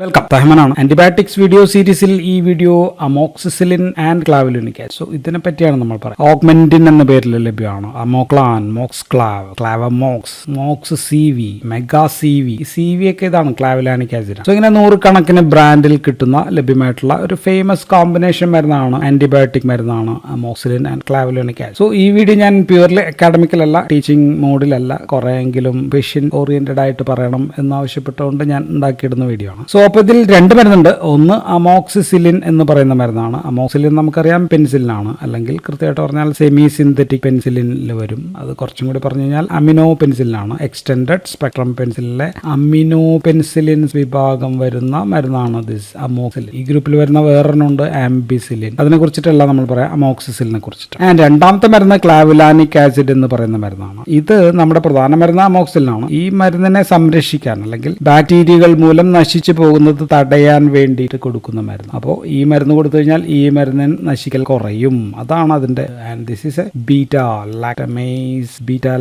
Welcome, തഹമനാണ്. Antibiotics video സീരീസിൽ ഈ video amoxicillin and clavulanic acid. So ഇതിനെ പറ്റിയാണ് നമ്മൾ പറയുന്നത്. ഓഗ്മെന്റിൻ എന്ന പേരിൽ ലഭ്യമാണ്. Amoclan, Moxclav, Clavamox, Mox CV, mega CV. CV ഒക്കെ ഇതാണ് ക്ലാവലാനിക് ആസിഡ്. സോ ഇങ്ങനെ നൂറുകണക്കിന് ബ്രാൻഡിൽ കിട്ടുന്ന ലഭ്യമായിട്ടുള്ള ഒരു ഫേമസ് കോമ്പിനേഷൻ മരുന്നാണ്, ആന്റിബയോട്ടിക് മരുന്നാണ് amoxicillin and clavulanic acid. So ഈ വീഡിയോ ഞാൻ പ്യൂർലി അക്കാഡമിക്കലല്ല, ടീച്ചിങ് മോഡിലല്ല, കുറെയെങ്കിലും പേഷ്യന്റ് ഓറിയന്റഡ് ആയിട്ട് പറയണം എന്നാവശ്യപ്പെട്ടുകൊണ്ട് ഞാൻ ഉണ്ടാക്കിയിടുന്ന വീഡിയോ ആണ്. സോ അപ്പോൾ ഇതിൽ രണ്ട് മരുന്നുണ്ട്. ഒന്ന് അമോക്സിസിലിൻ എന്ന് പറയുന്ന മരുന്നാണ്. അമോക്സിലിൻ നമുക്കറിയാം പെൻസിലിൻ ആണ്, അല്ലെങ്കിൽ കൃത്യമായിട്ട് പറഞ്ഞാൽ സെമി സിന്തറ്റിക് പെൻസിലിനിൽ വരും. അത് കുറച്ചും കൂടി പറഞ്ഞു കഴിഞ്ഞാൽ അമിനോ പെൻസിലിൻ ആണ്. എക്സ്റ്റൻഡഡ് സ്പെക്ട്രം പെൻസിലിലെ അമിനോ പെൻസിലിൻസ് വിഭാഗം വരുന്ന മരുന്നാണ് ദിസ് അമോക്സിലിൻ. ഈ ഗ്രൂപ്പിൽ വരുന്ന വേറൊരെണ്ണമുണ്ട്, ആംബിസിലിൻ. അതിനെ കുറിച്ചിട്ടല്ല നമ്മൾ പറയാം, അമോക്സിസിലിനെ കുറിച്ചിട്ട്. ആൻഡ് രണ്ടാമത്തെ മരുന്ന് ക്ലാവലാനിക് ആസിഡ് എന്ന് പറയുന്ന മരുന്നാണ്. ഇത് നമ്മുടെ പ്രധാന മരുന്ന് അമോക്സിലിൻ ആണ്. ഈ മരുന്നിനെ സംരക്ഷിക്കാൻ അല്ലെങ്കിൽ ബാക്ടീരിയകൾ മൂലം നശിച്ചു പോകുന്നത് തടയാൻ വേണ്ടിയിട്ട് കൊടുക്കുന്ന മരുന്ന്. അപ്പോൾ ഈ മരുന്ന് കൊടുത്തു കഴിഞ്ഞാൽ ഈ മരുന്നിന് നശിക്കൽ കുറയും. അതാണ് അതിന്റെ. And this is a beta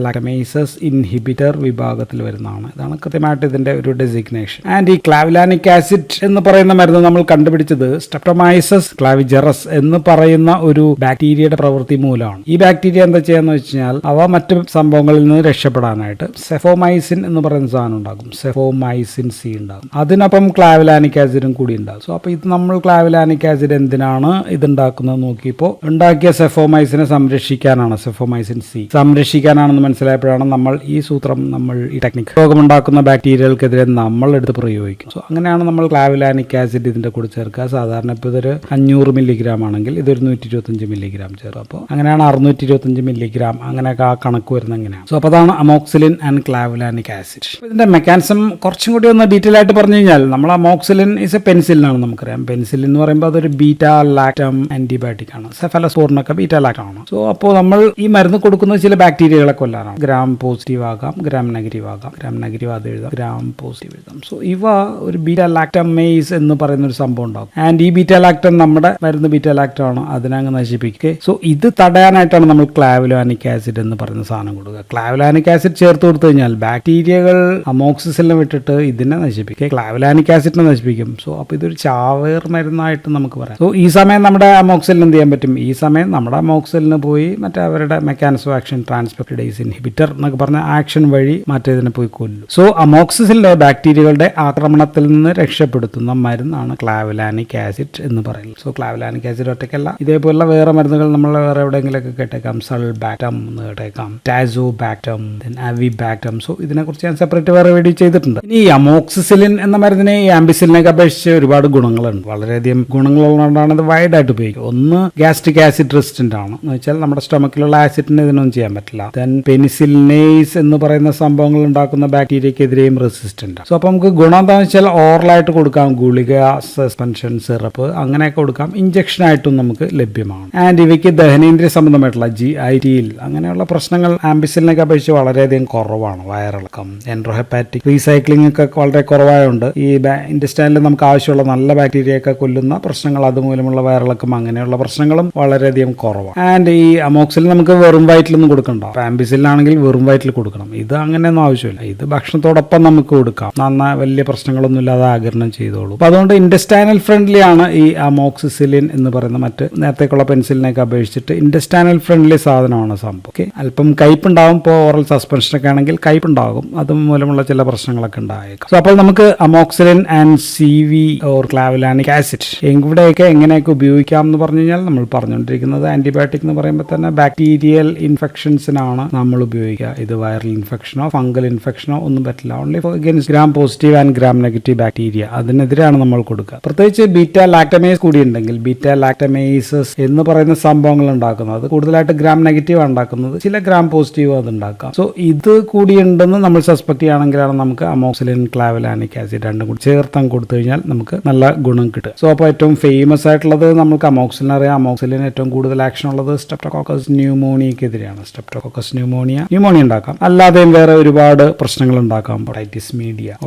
lactamases inhibitor വിഭാഗത്തിൽ വരുന്നതാണ്. ഇതാണ് കൃത്യമായിട്ട് ഇതിന്റെ ഒരു ഡെസിഗ്നേഷൻ. ആൻഡ് ഈ ക്ലാവലാനിക് ആസിഡ് എന്ന് പറയുന്ന മരുന്ന് നമ്മൾ കണ്ടുപിടിച്ചത് സ്ട്രെപ്റ്റോമൈസസ് ക്ലാവിജറസ് എന്ന് പറയുന്ന ഒരു ബാക്ടീരിയയുടെ പ്രവൃത്തി മൂലമാണ്. ഈ ബാക്ടീരിയ എന്താ ചെയ്യാന്ന് വെച്ച് കഴിഞ്ഞാൽ അവ മറ്റു സംഭവങ്ങളിൽ നിന്ന് രക്ഷപ്പെടാനായിട്ട് സെഫോമൈസിൻ എന്ന് പറയുന്ന സാധനം ഉണ്ടാകും. സെഫോമൈസിൻ C ഉണ്ടാകും. അതിനൊപ്പം ക്ലാവലാനിക് ആസിഡും കൂടി ഉണ്ടാകും. സോ അപ്പോൾ ഇത് നമ്മൾ ക്ലാവലാനിക് ആസിഡ് എന്തിനാണ് ഇതുണ്ടാക്കുന്നത് നോക്കിയപ്പോൾ ഉണ്ടാക്കിയ സെഫോമൈസിനെ സംരക്ഷിക്കാനാണ്. സെഫോമൈസിൻ C സംരക്ഷിക്കാനാണെന്ന് മനസ്സിലായപ്പോഴാണ് നമ്മൾ ഈ സൂത്രം, നമ്മൾ ഈ ടെക്നിക് രോഗമുണ്ടാക്കുന്ന ബാക്ടീരിയകൾക്കെതിരെ നമ്മൾ എടുത്ത് പ്രയോഗിക്കും. സോ അങ്ങനെയാണ് നമ്മൾ ക്ലാവലാനിക് ആസിഡ് ഇതിന്റെ കൂടെ ചേർക്കുക. സാധാരണ ഇപ്പോൾ ഇതൊരു 500 മില്ലിഗ്രാം ആണെങ്കിൽ ഇതൊരു 125 മില്ലിഗ്രാം ചേർക്കും. അപ്പോൾ അങ്ങനെയാണ് 625 മില്ലിഗ്രാം, അങ്ങനെയൊക്കെ ആ കണക്ക് വരുന്നത് എങ്ങനെയാണ്. സോ അപ്പോൾ അതാണ് അമോക്സിലിൻ ആൻഡ് ക്ലാവലാനിക് ആസിഡ്. ഇതിന്റെ മെക്കാനിസം കുറച്ചും കൂടി ഒന്ന് ഡീറ്റെയിൽ ആയിട്ട് പറഞ്ഞു കഴിഞ്ഞാൽ, നമ്മൾ അമോക്സിലിൻ ഇസ് എ പെൻസിലിൻ ആണ്. നമുക്കറിയാം പെൻസിലിൻ എന്ന് പറയുമ്പോൾ അതൊരു ബീറ്റാ ലാക്ടം ആന്റിബയോട്ടിക് ആണ്. സെഫലോസ്പോറിനൊക്കെ ബീറ്റാ ലാക്ടം ആണ്. സോ അപ്പോൾ നമ്മൾ ഈ മരുന്ന് കൊടുക്കുന്നത് ചില ബാക്ടീരിയകളെ കൊല്ലാനാണ്. ഗ്രാം പോസിറ്റീവ് ആകാം, ഗ്രാം നെഗറ്റീവ് ആകാം. ഗ്രാം നെഗറ്റീവ് അത് എഴുതാം, ഗ്രാം പോസിറ്റീവ് എഴുതാം. സോ ഇവ ഒരു ബീറ്റാ ലാക്ടമേസ് എന്ന് പറയുന്ന ഒരു സംഭവം ഉണ്ടാകും. ആൻഡ് ഈ ബീറ്റാ ലാക്ടം നമ്മുടെ മരുന്ന് ബീറ്റാ ലാക്ടം ആണ്, അതിനങ്ങ് നശിപ്പിക്കുക. സോ ഇത് തടയാനായിട്ടാണ് നമ്മൾ ക്ലാവലാനിക് ആസിഡ് എന്ന് പറയുന്ന സാധനം കൊടുക്കുക. ക്ലാവലാനിക് ആസിഡ് ചേർത്ത് കൊടുത്തു കഴിഞ്ഞാൽ ബാക്ടീരിയകൾ അമോക്സിസിലിനെ വിട്ടിട്ട് ഇതിനെ നശിപ്പിക്കുക, ക്ലാവലാനിക് ആസിഡിനെ നശിപ്പിക്കും. സോ അപ്പോൾ ഇതൊരു ചാവേർ മരുന്നായിട്ട് നമുക്ക് പറയാം. സോ ഈ സമയം നമ്മുടെ അമോക്സിലിന് എന്ത് ചെയ്യാൻ പറ്റും? ഈ സമയം നമ്മുടെ അമോക്സിലിന് പോയി മറ്റേ അവരുടെ മെക്കാനിസം ആക്ഷൻ ട്രാൻസ്പെപ്റ്റിഡേസ് ഇൻഹിബിറ്റർ എന്നൊക്കെ പറഞ്ഞ ആക്ഷൻ വഴി മറ്റേതിനെ പോയി കൊല്ലും. സോ അമോക്സിസിലിനെ ബാക്ടീരിയകളുടെ ആക്രമണത്തിൽ നിന്ന് രക്ഷപ്പെടുത്തുന്ന മരുന്നാണ് ക്ലാവലാനിക് ആസിഡ് എന്ന് പറയുന്നത്. സോ ക്ലാവലാനിക് ആസിഡ് ഒറ്റയ്ക്കല്ല, ഇതേപോലുള്ള വേറെ മരുന്നുകൾ നമ്മൾ വേറെ എവിടെയെങ്കിലൊക്കെ കേട്ടേക്കാം. സൾബാക്ടം എന്ന് കേട്ടേക്കാം, ടാസോബാക്ടം, അവിബാക്ടം. സോ ഇതിനെക്കുറിച്ച് ഞാൻ സെപ്പറേറ്റ് വേറെ വീഡിയോ ചെയ്തിട്ടുണ്ട്. ഇനി അമോക്സിസിലിൻ എന്ന മരുന്നിനെ ഈ ആംബിസിലിനൊക്കെ അപേക്ഷിച്ച് ഒരുപാട് ഗുണങ്ങളുണ്ട്. വളരെയധികം ഗുണങ്ങളുള്ളതുകൊണ്ടാണ് ഇത് വൈഡ് ആയിട്ട് ഉപയോഗിക്കുക. ഒന്ന്, ഗ്യാസ്ട്രിക് ആസിഡ് റെസിസ്റ്റന്റ് ആണ്. എന്ന് വെച്ചാൽ നമ്മുടെ സ്റ്റൊമക്കിലുള്ള ആസിഡിന് ഇതിനൊന്നും ചെയ്യാൻ പറ്റില്ല. ദെൻ പെനിസിലിനേസ് എന്ന് പറയുന്ന സംഭവങ്ങൾ ഉണ്ടാക്കുന്ന ബാക്ടീരിയക്കെതിരെയും റെസിസ്റ്റന്റ്. സോ അപ്പോൾ നമുക്ക് ഗുണം എന്താണെന്ന് വെച്ചാൽ ഓറലായിട്ട് കൊടുക്കാം, ഗുളിക, സസ്പെൻഷൻ, സിറപ്പ് അങ്ങനെയൊക്കെ കൊടുക്കാം. ഇഞ്ചക്ഷൻ ആയിട്ടും നമുക്ക് ലഭ്യമാണ്. ആൻഡ് ഇവയ്ക്ക് ദഹനേന്ദ്രിയ സംബന്ധമായിട്ടുള്ള GIT അങ്ങനെയുള്ള പ്രശ്നങ്ങൾ ആംബിസിലിനൊക്കെ അപേക്ഷിച്ച് വളരെയധികം കുറവാണ്. വയറിളക്കം, എൻട്രോഹെപ്പാറ്റിക് റീസൈക്ലിംഗ് ഒക്കെ വളരെ കുറവായതുകൊണ്ട് ഈ ഇൻറ്റസ്റ്റൈനിൽ നമുക്ക് ആവശ്യമുള്ള നല്ല ബാക്ടീരിയയൊക്കെ കൊല്ലുന്ന പ്രശ്നങ്ങൾ, അതുമൂലമുള്ള വയറിളക്കം അങ്ങനെയുള്ള പ്രശ്നങ്ങളും വളരെയധികം കുറവാണ്. ആൻഡ് ഈ അമോക്സിലിൻ നമുക്ക് വെറും വയറ്റിലൊന്നും കൊടുക്കണ്ട. ആംബിസിലിനാണെങ്കിൽ വെറും വയറ്റിൽ കൊടുക്കണം. ഇത് അങ്ങനെയൊന്നും ആവശ്യമില്ല. ഇത് ഭക്ഷണത്തോടൊപ്പം നമുക്ക് കൊടുക്കാം. നന്നായി വലിയ പ്രശ്നങ്ങളൊന്നും ഇല്ലാതെ ആഗിരണം ചെയ്തോളൂ. അപ്പോൾ അതുകൊണ്ട് ഇൻറ്റസ്റ്റൈനൽ ഫ്രണ്ട്ലി ആണ് ഈ അമോക്സിസിലിൻ എന്ന് പറയുന്ന മറ്റ് നേരത്തേക്കുള്ള പെൻസിലിനൊക്കെ അപേക്ഷിച്ചിട്ട് ഇൻറ്റസ്റ്റൈനൽ ഫ്രണ്ട്ലി സാധനമാണ് സംഭവം. ഓക്കെ, അല്പം കയ്പുണ്ടാവും. ഇപ്പോൾ ഓറൽ സസ്പെൻഷനൊക്കെ ആണെങ്കിൽ കയ്പുണ്ടാകും, അതുമൂലമുള്ള ചില പ്രശ്നങ്ങളൊക്കെ ഉണ്ടായേക്കാം. സോ അപ്പോൾ നമുക്ക് amoxicillin and CV or clavulanic acid ഇവിടെയൊക്കെ എങ്ങനെയൊക്കെ ഉപയോഗിക്കാം എന്ന് പറഞ്ഞു കഴിഞ്ഞാൽ, നമ്മൾ പറഞ്ഞുകൊണ്ടിരിക്കുന്നത് ആന്റിബയോട്ടിക് എന്ന് പറയുമ്പോൾ തന്നെ ബാക്ടീരിയൽ ഇൻഫെക്ഷൻസിനാണ് നമ്മൾ ഉപയോഗിക്കുക. ഇത് വൈറൽ ഇൻഫെക്ഷനോ ഫംഗൽ ഇൻഫെക്ഷനോ ഒന്നും പറ്റില്ല. Only against gram positive and gram negative bacteria, അതിനെതിരെയാണ് നമ്മൾ കൊടുക്കുക. പ്രത്യേകിച്ച് ബീറ്റാ ലാക്ടമേസ് കൂടി ഉണ്ടെങ്കിൽ, ബീറ്റാ ലാക്ടമേസസ് എന്ന് പറയുന്ന സംഭവങ്ങൾ ഉണ്ടാക്കുന്നത് അത് കൂടുതലായിട്ട് ഗ്രാം നെഗറ്റീവ് ഉണ്ടാക്കുന്നത്, ചില ഗ്രാം പോസിറ്റീവ് അത് ഉണ്ടാക്കാം. സോ ഇത് കൂടി ഉണ്ടെന്ന് നമ്മൾ സസ്പെക്ട് ചെയ്യുകയാണെങ്കിലാണ് നമുക്ക് അമോക്സിലിൻ ക്ലാവലാനിക് ആസിഡ് രണ്ടും കൂടി ചേർത്താൻ കൊടുത്തു കഴിഞ്ഞാൽ നമുക്ക് നല്ല ഗുണം കിട്ടും. സോ അപ്പോൾ ഏറ്റവും ഫേമസ് ആയിട്ടുള്ളത് നമുക്ക് അമോക്സിലിൻ അറിയാം. അമോക്സിലിൻ ഏറ്റവും കൂടുതൽ ആക്ഷൻ ഉള്ളത് സ്ട്രെപ്റ്റോകോക്കസ് ന്യൂമോണിയക്കെതിരെയാണ്. സ്ട്രെപ്റ്റോകോക്കസ് ന്യൂമോണിയ ഉണ്ടാക്കാം. അല്ലാതെയും വേറെ ഒരുപാട് പ്രശ്നങ്ങൾ ഉണ്ടാക്കാം.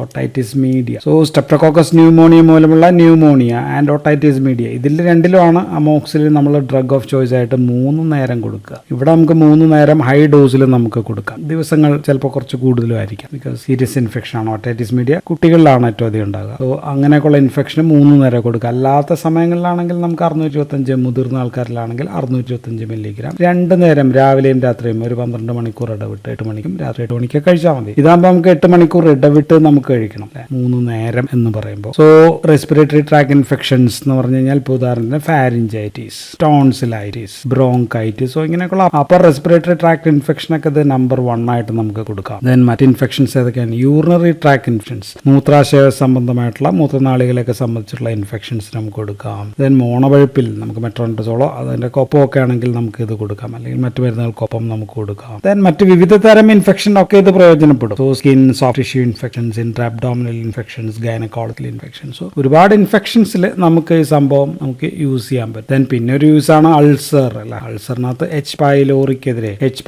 Otitis media. So streptococcus pneumonia മൂലമുള്ള ന്യൂമോണിയ ആൻഡ് ഓട്ടൈറ്റിസ് മീഡിയ, ഇതിൽ രണ്ടിലുമാണ് അമോക്സിലിൻ നമ്മൾ ഡ്രഗ് ഓഫ് ചോയ്സ് ആയിട്ട് 3 നേരം കൊടുക്കുക. ഇവിടെ നമുക്ക് 3 നേരം ഹൈ ഡോസിൽ നമുക്ക് കൊടുക്കാം. ദിവസങ്ങൾ ചിലപ്പോൾ കുറച്ച് കൂടുതലും ആയിരിക്കാം. ബിക്കോസ് സീരിയസ് ഇൻഫെക്ഷൻ ആണ് ഓട്ടൈറ്റിസ് മീഡിയ. കുട്ടികളിലാണ് ഏറ്റവും അധികം ഉണ്ടാകുക. ഉണ്ടാകുക. സോ അങ്ങനെയൊക്കെയുള്ള ഇൻഫെക്ഷന് 3 നേരം കൊടുക്കുക. അല്ലാത്ത സമയങ്ങളിലാണെങ്കിൽ നമുക്ക് 625, മുതിർന്ന ആൾക്കാരിലാണെങ്കിൽ 625 മില്ലിഗ്രാം 2 നേരം രാവിലെയും രാത്രിയും ഒരു 12 മണിക്കൂർ ഇടവിട്ട് 8 മണിക്കും രാത്രി 8 മണിക്ക് കഴിച്ചാൽ മതി. ഇതാകുമ്പോൾ നമുക്ക് 8 മണിക്കൂർ ഇടവിട്ട് നമുക്ക് കഴിക്കണം 3 നേരം എന്ന് പറയുമ്പോൾ. സോ റെസ്പിറേറ്ററി ട്രാക്ക് ഇൻഫെക്ഷൻസ് എന്ന് പറഞ്ഞു കഴിഞ്ഞാൽ ഇപ്പോൾ ഉദാഹരണത്തിന് ഫാരിഞ്ചൈറ്റിസ്, ടോൺസിലൈറ്റിസ്, ബ്രോങ്കൈറ്റിസ്, സോ ഇങ്ങനെയൊക്കെയുള്ള അപ്പർ റെസ്പിറേറ്ററി ട്രാക്ക് ഇൻഫെക്ഷൻ ഒക്കെ ഇത് നമ്പർ 1 ആയിട്ട് നമുക്ക് കൊടുക്കാം. ദെൻ മറ്റ് ഇൻഫെക്ഷൻസ് ഏതൊക്കെയാണ്? യൂറിനറി ട്രാക്ക് ഇൻഫെക്ഷൻസ്, മൂത്രാശയ സംബന്ധമായിട്ടുള്ള മൂത്രനാളികളൊക്കെ സംബന്ധിച്ചുള്ള ഇൻഫെക്ഷൻസ് നമുക്ക് കൊടുക്കാം. ദെൻ മോണപഴുപ്പിൽ നമുക്ക് മെട്രോണിഡസോളോ അതിന്റെ കൊപ്പമൊക്കെ ആണെങ്കിൽ നമുക്ക് ഇത് കൊടുക്കാം, അല്ലെങ്കിൽ മറ്റു മരുന്നുകൾക്കൊപ്പം നമുക്ക് കൊടുക്കാം. ദെൻ മറ്റ് വിവിധ തരം ഇൻഫെക്ഷൻ ഒക്കെ ഇത് പ്രയോജനപ്പെടും. So skin, soft tissue infections, intraabdominal infections, gynaecological infections, ഒരുപാട് ഇൻഫെക്ഷൻസിൽ നമുക്ക് ഈ സംഭവം നമുക്ക് യൂസ് ചെയ്യാൻ പറ്റും. ദെൻ പിന്നെ ഒരു യൂസ് ആണ് അൾസർ. അല്ല, അൾസറിനകത്ത് എച്ച്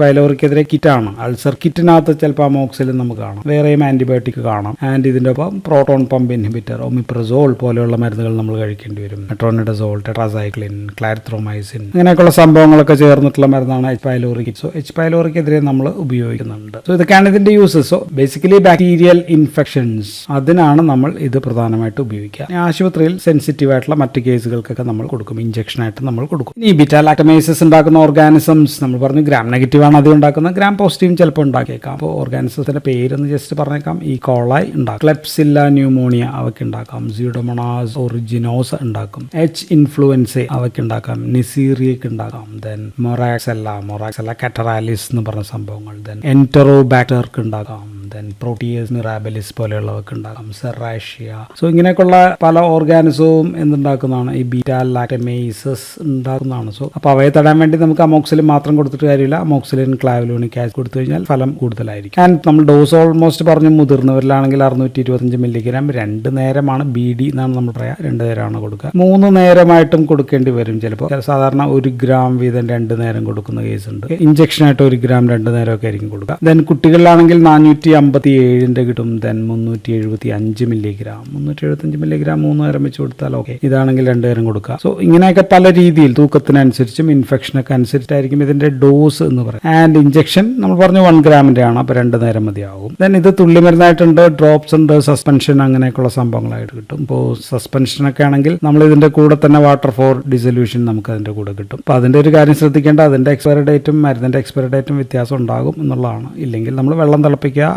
പൈലോറിക്കെതിരെ കിറ്റാണ്. അൾസർ കിറ്റിനകത്ത് ചിലപ്പോൾ അമോക്സിലിൻ നമുക്ക് കാണാം, വേറെയും ആന്റിബയോട്ടിക് കാണാം. ആൻഡ് ഇതിന്റെ ഒപ്പം പ്രോട്ടോൺ പമ്പ് ഇൻഹിബിറ്റർ, ഒമിപ്രസോൾ പോലെയുള്ള മരുന്നുകൾ നമ്മൾ കഴിക്കേണ്ടി വരും. മെട്രോണിഡസോൾ, ടെട്രാസൈക്ലിൻ, ക്ലാരിത്രോമൈസിൻ, അങ്ങനെയൊക്കെയുള്ള സംഭവങ്ങളൊക്കെ ചേർന്നിട്ടുള്ള മരുന്നാണ് H pylori kit. So H പൈലോറിക്കെതിരെ നമ്മൾ ഉപയോഗിക്കുന്നുണ്ട്. സോ ഇതൊക്കെയാണ് ഇതിന്റെ uses. So basically bacterial infections, അതിനാണ് നമ്മൾ ഇത് പ്രധാനമായിട്ട് ഉപയോഗിക്കുക. ആശുപത്രിയിൽ സെൻസിറ്റീവ് ആയിട്ടുള്ള മറ്റ് കേസുകൾക്കൊക്കെ നമ്മൾ കൊടുക്കും, ഇഞ്ചക്ഷൻ ആയിട്ട് നമ്മൾ കൊടുക്കും. ഈ ബീറ്റാ ലാക്ടമേസസ് ഉണ്ടാക്കുന്ന ഓർഗാനിസംസ് നമ്മൾ പറഞ്ഞു ഗ്രാം നെഗറ്റീവ് ആണ് അത് ഉണ്ടാക്കുന്നത്, ഗ്രാം പോസിറ്റീവും ചിലപ്പോൾ ഉണ്ടാക്കിയേക്കാം. അപ്പോൾ ഓർഗാനിസത്തിന്റെ പേരൊന്ന് ജസ്റ്റ് പറഞ്ഞേക്കാം. ഈ കോളായി ഉണ്ടാക്കും, ക്ലെപ്സില്ല ന്യൂമോണിയ അവയ്ക്ക് ഉണ്ടാക്കാം, സ്യൂഡോമോണാസ് ഒറിജിനോസ് ഉണ്ടാക്കും, എച്ച് ഇൻഫ്ലുവൻസ അവയ്ക്ക് ഉണ്ടാക്കാം, നിസീറിയക്ക് ഉണ്ടാക്കാം. ദെൻ മൊറാക്സെല്ല കാറ്ററാലിസ് എന്ന് പറഞ്ഞ സംഭവങ്ങൾ. ദെൻ എൻറ്ററോബാക്ടർക്ക് ഉണ്ടാക്കാം. ദെൻ പ്രോട്ടിയസ് മിറാബിലിസ് പോലെയുള്ളവർക്ക് ഉണ്ടാക്കാം, സെറാഷ്യ. സോ ഇങ്ങനെയൊക്കെയുള്ള പല ഓർഗാനിസവും എന്തുണ്ടാക്കുന്നതാണ്, ഈ ബീറ്റാ ലാക്ടമേസസ് ഉണ്ടാക്കുന്നതാണ്. സോ അപ്പോൾ അവയെ തടയാൻ വേണ്ടി നമുക്ക് അമോക്സിലിൻ മാത്രം കൊടുത്തിട്ട് കാര്യമില്ല, അമോക്സിലിൻ, ക്ലാവിലോണിക് ആസിഡ് കൊടുത്തു കഴിഞ്ഞാൽ ഫലം കൂടുതലായിരിക്കും. ആൻഡ് നമ്മൾ ഡോസ് ഓൾമോസ്റ്റ് പറഞ്ഞു, മുതിർന്നവരിലാണെങ്കിൽ 625 മില്ലിഗ്രാം 2 നേരമാണ് BD എന്നാണ് നമ്മൾ പറയാം, 2 നേരമാണ് കൊടുക്കുക. 3 നേരമായിട്ടും കൊടുക്കേണ്ടി വരും ചിലപ്പോൾ. സാധാരണ 1 ഗ്രാം വീതം 2 നേരം കൊടുക്കുന്ന കേസ് ഉണ്ട്. ഇഞ്ചക്ഷനായിട്ട് 1 ഗ്രാം 2 നേരമൊക്കെ ആയിരിക്കും കൊടുക്കുക. ദെൻ കുട്ടികളിലാണെങ്കിൽ 457 കിട്ടും. ദെൻ 375 മില്ലിഗ്രാം 3 നേരം വെച്ച് കൊടുത്താൽ ഓക്കെ. ഇതാണെങ്കിൽ 2 നേരം കൊടുക്കുക. സോ ഇങ്ങനെയൊക്കെ പല രീതിയിൽ തൂക്കത്തിനനുസരിച്ചും ഇൻഫെക്ഷനൊക്കെ അനുസരിച്ചായിരിക്കും ഇതിന്റെ ഡോസ് എന്ന് പറയുന്നത്. ആൻഡ് ഇഞ്ചക്ഷൻ നമ്മൾ പറഞ്ഞു 1 ഗ്രാമിന്റെ ആണ്, അപ്പോൾ 2 നേരം മതിയാകും. ദെൻ ഇത് തുള്ളിമരുന്നായിട്ടുണ്ട്, ഡ്രോപ്സ് ഉണ്ട്, സസ്പെൻഷൻ, അങ്ങനെയൊക്കെയുള്ള സംഭവങ്ങളായിട്ട് കിട്ടും. ഇപ്പോൾ സസ്പെൻഷനൊക്കെ ആണെങ്കിൽ നമ്മൾ ഇതിന്റെ കൂടെ തന്നെ വാട്ടർ ഫോർ ഡിസൊല്യൂഷൻ നമുക്ക് അതിന്റെ കൂടെ കിട്ടും. അപ്പോൾ അതിന്റെ ഒരു കാര്യം ശ്രദ്ധിക്കേണ്ട, അതിന്റെ എക്സ്പയറി ഡേറ്റും മരുന്നിന്റെ എക്സ്പയറി ഡേറ്റും വ്യത്യാസം ഉണ്ടാകും എന്നുള്ളതാണ്. ഇല്ലെങ്കിൽ നമ്മൾ വെള്ളം തിളപ്പിക്കുക,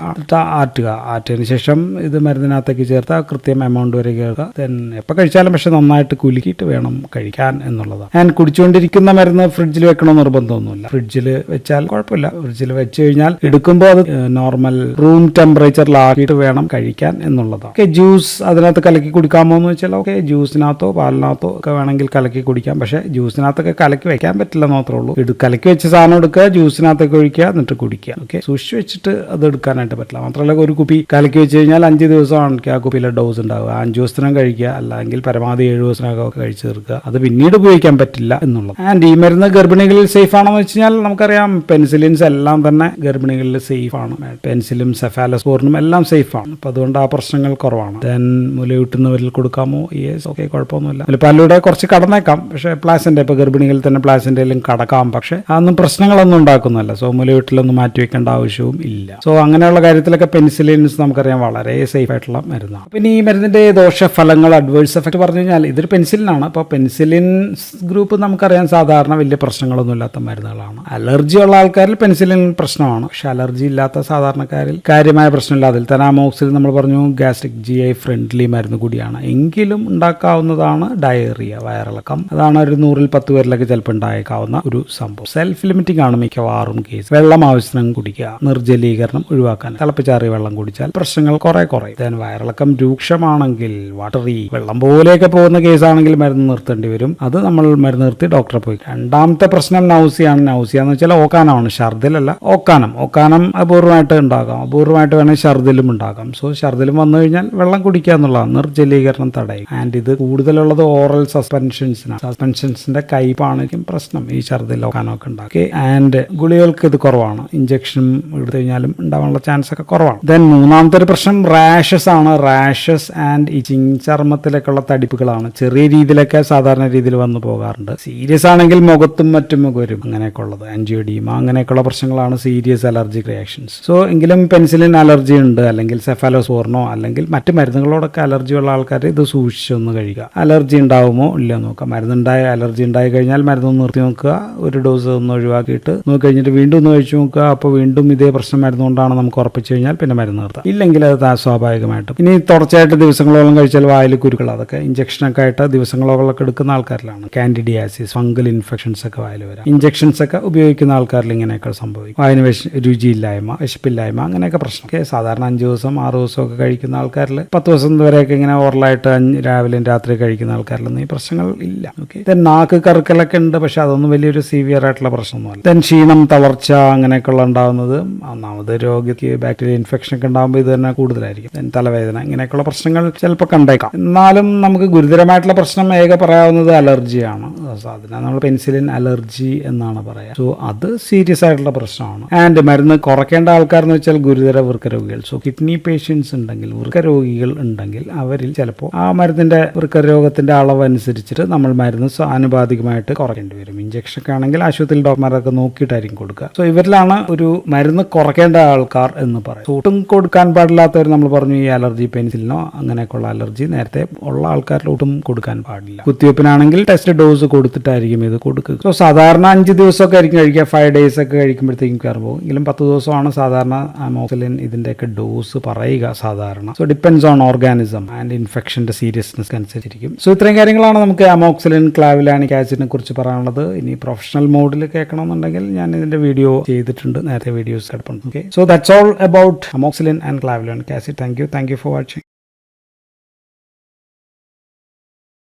ആറ്റിന് ശേഷം ഇത് മരുന്നിനകത്തേക്ക് ചേർത്താൽ കൃത്യം എമൗണ്ട് വരെ കേൾക്കുക. ദെൻ എപ്പോൾ കഴിച്ചാലും പക്ഷെ നന്നായിട്ട് കുലുക്കിയിട്ട് വേണം കഴിക്കാൻ എന്നുള്ളതാണ്. ഞാൻ കുടിച്ചുകൊണ്ടിരിക്കുന്ന മരുന്ന് ഫ്രിഡ്ജിൽ വെക്കണമെന്ന് നിർബന്ധമൊന്നുമില്ല. ഫ്രിഡ്ജിൽ വെച്ചാൽ കുഴപ്പമില്ല. ഫ്രിഡ്ജിൽ വെച്ച് കഴിഞ്ഞാൽ എടുക്കുമ്പോൾ അത് നോർമൽ റൂം ടെമ്പറേച്ചറിലാക്കിയിട്ട് വേണം കഴിക്കാൻ എന്നുള്ളതാണ്. ഓക്കെ, ജ്യൂസ് അതിനകത്ത് കലക്കി കുടിക്കാമോ എന്ന് വെച്ചാൽ ഓക്കെ, ജ്യൂസിനകത്തോ പാലിനകത്തോ ഒക്കെ വേണമെങ്കിൽ കലക്കി കുടിക്കാം. പക്ഷേ ജ്യൂസിനകത്തൊക്കെ കലക്കി വെക്കാൻ പറ്റില്ല മാത്രമേ ഉള്ളൂ. കലക്കി വെച്ച സാധനം എടുക്കുക, ജ്യൂസിനകത്തൊക്കെ ഒഴിക്കുക, എന്നിട്ട് കുടിക്കുക. ഓക്കെ, സൂക്ഷിച്ച് വെച്ചിട്ട് അത് എടുക്കാനായിട്ട് പറ്റില്ല. മാത്രമല്ല ഒരു കുപ്പി കലക്കി വെച്ച് കഴിഞ്ഞാൽ 5 ദിവസമാണ് ആ കുപ്പിയിലെ ഡോസ് ഉണ്ടാവുക. 5 ദിവസത്തിനും കഴിക്കുക, അല്ലെങ്കിൽ പരമാവധി 7 ദിവസത്തിനൊക്കെ കഴിച്ച് തീർക്കുക. അത് പിന്നീട് ഉപയോഗിക്കാൻ പറ്റില്ല എന്നുള്ളത്. ആൻഡ് ഈ മരുന്ന് ഗർഭിണികളിൽ സേഫ് ആണെന്ന് വെച്ച് കഴിഞ്ഞാൽ നമുക്കറിയാം, പെൻസിലിൻസ് എല്ലാം തന്നെ ഗർഭിണികളിൽ സേഫ് ആണ്. പെൻസിലും സെഫാലോസ്പോറിനും എല്ലാം സേഫ് ആണ്. അപ്പോൾ അതുകൊണ്ട് ആ പ്രശ്നങ്ങൾ കുറവാണ്. ദെൻ മുലയൂട്ടുന്നവരിൽ കൊടുക്കാമോ? യെസ്, ഓക്കെ, കുഴപ്പമൊന്നുമില്ല. മുലപ്പാലിലൂടെ കുറച്ച് കടന്നേക്കാം, പക്ഷേ പ്ലാസന്റ് ഇപ്പോൾ ഗർഭിണികളിൽ തന്നെ പ്ലാസന്റയിലും കടക്കാം, പക്ഷേ അതൊന്നും പ്രശ്നങ്ങളൊന്നും ഉണ്ടാക്കുന്നതല്ല. സോ മുലയൂട്ടിലൊന്നും മാറ്റി വെക്കേണ്ട ആവശ്യവും ഇല്ല. സോ അങ്ങനെയുള്ള കാര്യത്തിലൊക്കെ പെൻസിലിൻസ് നമുക്കറിയാം വളരെ സേഫ് ആയിട്ടുള്ള മരുന്നാണ്. പിന്നെ ഈ മരുന്നിന്റെ ദോഷഫലങ്ങൾ, അഡ്വേഴ്സ് എഫക്ട് പറഞ്ഞു കഴിഞ്ഞാൽ ഇതൊരു പെൻസിലിനാണ്. അപ്പോൾ പെൻസിലിൻ ഗ്രൂപ്പ് നമുക്കറിയാം സാധാരണ വലിയ പ്രശ്നങ്ങളൊന്നും ഇല്ലാത്ത മരുന്നുകളാണ്. അലർജി ഉള്ള ആൾക്കാരിൽ പെൻസിലിൻ പ്രശ്നമാണ്, പക്ഷെ അലർജി ഇല്ലാത്ത സാധാരണക്കാരിൽ കാര്യമായ പ്രശ്നമില്ല. അതിൽ തന്നെ അമോക്സിലിൻ നമ്മൾ പറഞ്ഞു ഗ്യാസ്ട്രിക് GI ഫ്രണ്ട്ലി മരുന്ന് കൂടിയാണ്. എങ്കിലും ഉണ്ടാക്കാവുന്നതാണ് ഡയറിയ, വയറിളക്കം. അതാണ് ഒരു 100-ൽ 10 പേരിലൊക്കെ ചിലപ്പോൾ ഉണ്ടായേക്കാവുന്ന ഒരു സംഭവം. സെൽഫ് ലിമിറ്റിംഗ് ആണ് മിക്കവാറും കേസ്. വെള്ളം ആവശ്യത്തിന് കുടിക്കുക, നിർജ്ജലീകരണം ഒഴിവാക്കാൻ, തിളപ്പിച്ചാറിയ വെള്ളം കുടിച്ചാൽ പ്രശ്നങ്ങൾ കുറയും. വയറിളക്കം രൂക്ഷമാണെങ്കിൽ വാട്ടറി വെള്ളം പോലെയൊക്കെ പോകുന്ന കേസാണെങ്കിൽ മരുന്ന് നിർത്തേണ്ടി വരും. അത് നമ്മൾ മരുന്ന് നിർത്തി ഡോക്ടറെ പോയി. രണ്ടാമത്തെ പ്രശ്നം നൗസിയാണ്. നൗസിയ എന്ന് വെച്ചാൽ ഓക്കാനമാണ്, ഛർദിലല്ല. ഓക്കാനം അപൂർവമായിട്ട് ഉണ്ടാകാം, അപൂർവമായിട്ട് വേണമെങ്കിൽ ഛർദിലും ഉണ്ടാകാം. സോ ഛർദിലും വന്നു കഴിഞ്ഞാൽ വെള്ളം കുടിക്കുക എന്നുള്ളതാണ്, നിർജ്ജലീകരണം തടയും. ആൻഡ് ഇത് കൂടുതലുള്ളത് ഓറൽ സസ്പെൻഷൻസിനാണ്. സസ്പെൻഷൻസിന്റെ കയ്പാണെങ്കിലും പ്രശ്നം ഈ ഛർദിൽ ഓക്കാനമൊക്കെ ഉണ്ടാക്കി. ആൻഡ് ഗുളികൾക്ക് ഇത് കുറവാണ്, ഇഞ്ചക്ഷൻ എടുത്തു കഴിഞ്ഞാലും ഉണ്ടാവാനുള്ള ചാൻസ് ചാൻസ് ഒക്കെ കുറവാണ്. ദെൻ മൂന്നാമത്തെ ഒരു പ്രശ്നം റാഷസ് ആണ്. റാഷസ് ആൻഡ് ഇച്ചിങ്, ചർമ്മത്തിലേക്കുള്ള തടിപ്പുകളാണ്. ചെറിയ രീതിയിലൊക്കെ സാധാരണ രീതിയിൽ വന്നു പോകാറുണ്ട്. സീരിയസ് ആണെങ്കിൽ മുഖത്തും മറ്റും വരും. അങ്ങനെയൊക്കെ ഉള്ളത് ആൻജിയോഡീമ അങ്ങനെയൊക്കെയുള്ള പ്രശ്നങ്ങളാണ് സീരിയസ് അലർജിക് റിയാക്ഷൻസ്. സോ എങ്കിലും പെൻസിലിൻ അലർജി ഉണ്ട്, അല്ലെങ്കിൽ സെഫാലോസ്പോറിനോ അല്ലെങ്കിൽ മറ്റു മരുന്നുകളോടൊക്കെ അലർജി ഉള്ള ആൾക്കാർ ഇത് സൂക്ഷിച്ചൊന്ന് കഴിയുക. അലർജി ഉണ്ടാവുമോ ഇല്ല നോക്കുക. അലർജി ഉണ്ടായി കഴിഞ്ഞാൽ മരുന്നൊന്ന് നിർത്തി നോക്കുക. ഒരു ഡോസ് ഒന്ന് ഒഴിവാക്കിയിട്ട് നോക്കി കഴിഞ്ഞിട്ട് വീണ്ടും ഒന്ന് കഴിച്ചു നോക്കുക. അപ്പോൾ വീണ്ടും ഇതേ പ്രശ്നം മരുന്നുകൊണ്ടാണ് നമുക്ക് ഉറപ്പിച്ചു കഴിഞ്ഞാൽ പിന്നെ മരുന്ന് നിർത്താം. ഇല്ലെങ്കിൽ അത് സ്വാഭാവികമായിട്ടും. ഇനി തുടർച്ചയായിട്ട് ദിവസങ്ങളോളം കഴിച്ചാൽ വായിൽ കുരുക്കൾ, അതൊക്കെ ഇഞ്ചക്ഷനൊക്കെ ആയിട്ട് ദിവസങ്ങളോളം എടുക്കുന്ന ആൾക്കാരിലാണ്. കാൻഡിഡിയാസിസ്, ഫംഗൽ ഇൻഫെക്ഷൻസ് ഒക്കെ വായിൽ വരാം. ഇഞ്ചക്ഷൻസ് ഒക്കെ ഉപയോഗിക്കുന്ന ആൾക്കാരിൽ ഇങ്ങനെയൊക്കെ സംഭവിക്കും. വായന രുചിയില്ലായ്മ, വിശപ്പില്ലായ്മ, അങ്ങനെയൊക്കെ പ്രശ്നം. സാധാരണ 5 ദിവസം 6 ദിവസം ഒക്കെ കഴിക്കുന്ന ആൾക്കാരിൽ 10 ദിവസം വരെയൊക്കെ ഇങ്ങനെ ഓറലായിട്ട് രാവിലെയും രാത്രി കഴിക്കുന്ന ആൾക്കാരിലൊന്നും ഈ പ്രശ്നങ്ങൾ ഇല്ല. ഓക്കെ. ദെൻ നാക്ക് കറുക്കലൊക്കെ ഉണ്ട്, പക്ഷെ അതൊന്നും വലിയൊരു സിവിയർ ആയിട്ടുള്ള പ്രശ്നമൊന്നുമല്ല. ദെൻ ക്ഷീണം, തളർച്ച അങ്ങനെയൊക്കെയുള്ള ഉണ്ടാകുന്നത് ഒന്നാമത് രോഗിക്ക് ബാക്ടീരിയ ഇൻഫെക്ഷൻ ഒക്കെ ഉണ്ടാകുമ്പോൾ ഇത് തന്നെ കൂടുതലായിരിക്കും. ദെൻ തലവേദന ഇങ്ങനെയൊക്കെയുള്ള പ്രശ്നങ്ങൾ ചിലപ്പോൾ കണ്ടേക്കാം. എന്നാലും നമുക്ക് ഗുരുതരമായിട്ടുള്ള പ്രശ്നം പറയാവുന്നത് അലർജിയാണ്. അതിനാണ് നമ്മൾ പെൻസിലിൻ അലർജി എന്നാണ് പറയാം. സോ അത് സീരിയസ് ആയിട്ടുള്ള പ്രശ്നമാണ്. ആൻഡ് മരുന്ന് കുറയ്ക്കേണ്ട ആൾക്കാരെന്ന് വെച്ചാൽ ഗുരുതര വൃക്കരോഗികൾ. സോ കിഡ്നി പേഷ്യൻസ് ഉണ്ടെങ്കിൽ, വൃക്കരോഗികൾ ഉണ്ടെങ്കിൽ അവരിൽ ചിലപ്പോൾ ആ മരുന്നിന്റെ വൃക്കരോഗത്തിന്റെ അളവ് അനുസരിച്ചിട്ട് നമ്മൾ മരുന്ന് ആനുപാതികമായിട്ട് കുറയ്ക്കേണ്ടി വരും. ഇഞ്ചക്ഷൻ ഒക്കെ ആണെങ്കിൽ ആശുപത്രിയിൽ ഡോക്ടർമാരൊക്കെ നോക്കിയിട്ടായിരിക്കും കൊടുക്കുക. സോ ഇവരിലാണ് ഒരു മരുന്ന് കുറയ്ക്കേണ്ട ആൾക്കാർ എന്ന് പറയും. ഒട്ടും കൊടുക്കാൻ പാടില്ലാത്തവർ നമ്മൾ പറഞ്ഞു ഈ അലർജി പെൻസിലിനോ അങ്ങനെയൊക്കെയുള്ള അലർജി നേരത്തെ ഉള്ള ആൾക്കാരിൽ ഒട്ടും കൊടുക്കാൻ പാടില്ല. കുത്തിവയ്പ്പിനാണെങ്കിൽ ടെസ്റ്റ് ഡോസ് കൊടുത്തിട്ടായിരിക്കും ഇത് കൊടുക്കുക. സോ സാധാരണ 5 ദിവസമൊക്കെ ആയിരിക്കും കഴിക്കുക. 5 days ഒക്കെ കഴിക്കുമ്പോഴത്തേക്കും കയറുമ്പോൾ. എങ്കിലും 10 ദിവസമാണ് സാധാരണ അമോക്സിലിൻ ഇതിന്റെയൊക്കെ ഡോസ് പറയുക സാധാരണ. So depends on organism and ഇൻഫെക്ഷന്റെ സീരിയസ്നെസ് അനുസരിച്ചിരിക്കും. സോ ഇത്രയും കാര്യങ്ങളാണ് നമുക്ക് അമോക്സിലിൻ ക്ലാവിലാനിക് ആസിഡിനെ കുറിച്ച് പറയാനുള്ളത്. ഇനി പ്രൊഫഷണൽ മോഡിൽ കേൾക്കണമെന്നുണ്ടെങ്കിൽ ഞാൻ ഇതിന്റെ വീഡിയോ ചെയ്തിട്ടുണ്ട്, നേരത്തെ വീഡിയോസ് കിടപ്പുണ്ട്. Okay. So that's all about amoxicillin and clavulanic acid. Thank you for watching.